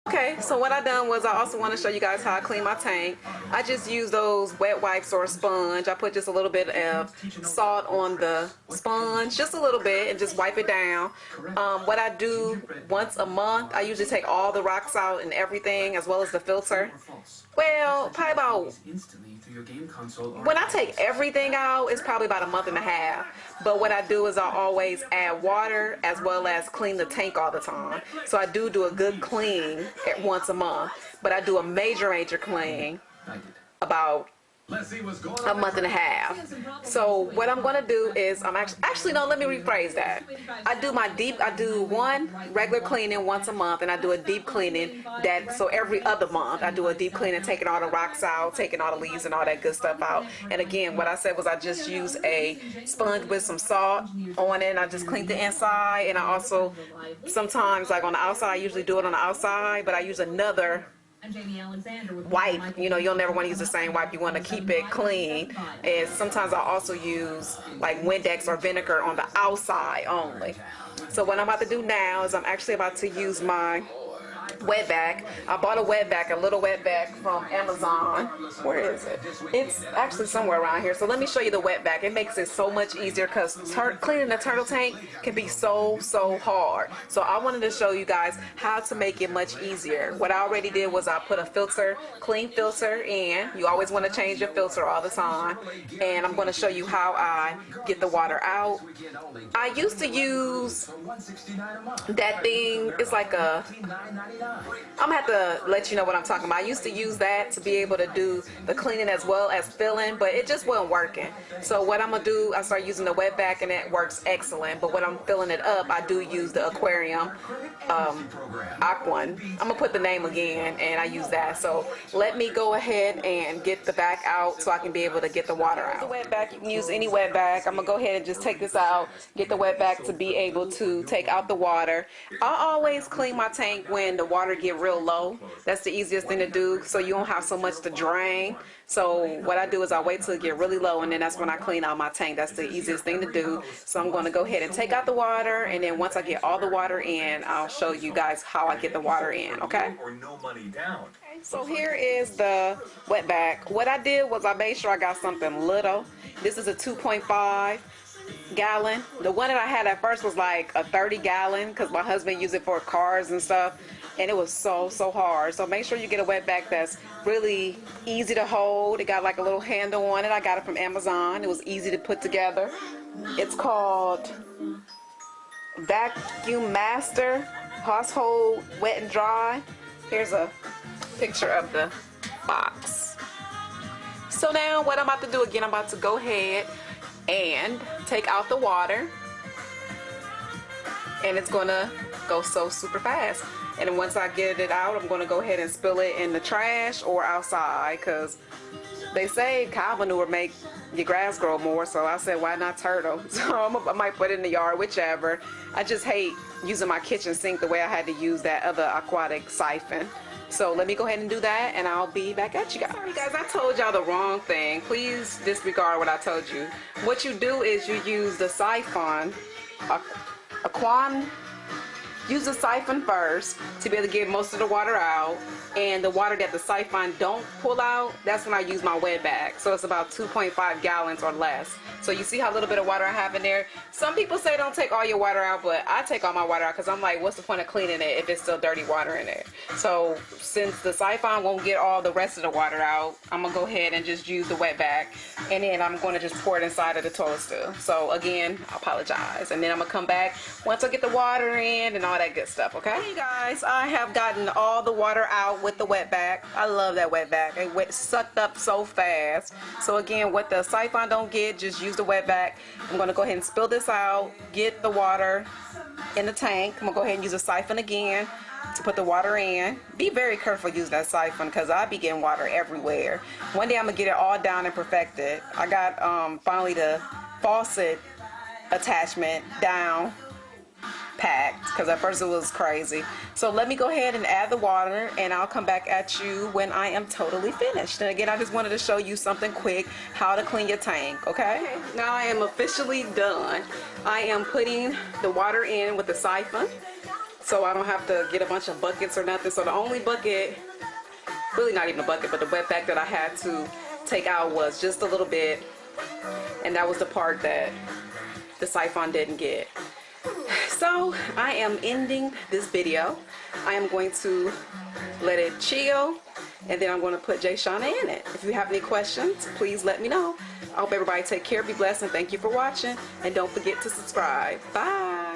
Okay, so what I done was I also want to show you guys how I clean my tank. I just use those wet wipes or a sponge. I put just a little bit of salt on the sponge, just a little bit, and just wipe it down. What I do once a month, I usually take all the rocks out and everything, as well as the filter. Well, probably about, when I take everything out, it's probably about a month and a half. But what I do is I always add water as well as clean the tank all the time. So I do a good clean at once a month. But I do a major clean about a month and a half. So what I'm going to do is actually no, let me rephrase that. I do one regular cleaning once a month, and I do a deep cleaning so every other month I do a deep cleaning, taking all the rocks out, taking all the leaves and all that good stuff out. And again, what I said was I just use a sponge with some salt on it, and I just clean the inside. And I also sometimes, like on the outside, I usually do it on the outside, but I use another wipe. You know, you'll never want to use the same wipe. You want to keep it clean. And sometimes I also use like Windex or vinegar on the outside only. So what I'm about to do now is I'm actually about to use my wet vac. I bought a wet vac, a little wet vac from Amazon. Where is it? It's actually somewhere around here. So let me show you the wet vac. It makes it so much easier because cleaning the turtle tank can be so hard. So I wanted to show you guys how to make it much easier. What I already did was I put a clean filter in. You always want to change your filter all the time. And I'm going to show you how I get the water out. I used to use that thing. It's like a, I'm gonna have to let you know what I'm talking about. I used to use that to be able to do the cleaning as well as filling, but it just wasn't working. So what I'm gonna do, I start using the wet vac, and it works excellent. But when I'm filling it up, I do use the Aquarium Aquan. I'm gonna put the name again, and I use that. So let me go ahead and get the vac out so I can be able to get the water out. The wet vac, you can use any wet vac. I'm gonna go ahead and just take this out, get the wet vac to be able to take out the water. I always clean my tank when the water get real low. That's the easiest thing to do, so you don't have so much to drain. So what I do is I wait till it get really low, and then that's when I clean out my tank. That's the easiest thing to do. So I'm going to go ahead and take out the water, and then once I get all the water in, I'll show you guys how I get the water in. Okay, so here is the wet vac. What I did was I made sure I got something little. This is a 2.5 gallon. The one that I had at first was like a 30-gallon because my husband used it for cars and stuff, and it was so hard. So make sure you get a wet vac that's really easy to hold. It got like a little handle on it. I got it from Amazon. It was easy to put together. It's called Vacuum Master Household Wet and Dry. Here's a picture of the box. So now what I'm about to do, again, I'm about to go ahead and take out the water, and it's gonna go so super fast. And then once I get it out, I'm gonna go ahead and spill it in the trash or outside, because they say cow manure make your grass grow more. So I said, why not turtle? So I might put it in the yard, whichever. I just hate using my kitchen sink the way I had to use that other aquatic siphon. So let me go ahead and do that, and I'll be back at you guys. Sorry guys, I told y'all the wrong thing. Please disregard what I told you. What you do is you use the siphon, use the siphon first to be able to get most of the water out. And the water that the siphon don't pull out, that's when I use my wet vac. So it's about 2.5 gallons or less. So you see how little bit of water I have in there? Some people say don't take all your water out, but I take all my water out because I'm like, what's the point of cleaning it if it's still dirty water in there? So since the siphon won't get all the rest of the water out, I'm going to go ahead and just use the wet vac. And then I'm going to just pour it inside of the toilet stool. So again, I apologize. And then I'm going to come back once I get the water in and all that good stuff, okay? Hey guys, I have gotten all the water out with the wet vac. I love that wet vac. It sucked up so fast. So again, what the siphon don't get, just use the wet vac. I'm going to go ahead and spill this out, get the water in the tank. I'm going to go ahead and use a siphon again to put the water in. Be very careful using that siphon because I be getting water everywhere. One day I'm going to get it all down and perfected. I got finally the faucet attachment down packed because at first it was crazy. So let me go ahead and add the water, and I'll come back at you when I am totally finished. And again, I just wanted to show you something quick, how to clean your tank, okay? Now I am officially done. I am putting the water in with the siphon. so I don't have to get a bunch of buckets or nothing. So the only bucket, really not even a bucket, but the wet back that I had to take out was just a little bit, and that was the part that the siphon didn't get. So I am ending this video. I am going to let it chill, and then I'm going to put Jay Shauna in it. If you have any questions, please let me know. I hope everybody take care, be blessed, and thank you for watching. And don't forget to subscribe. Bye.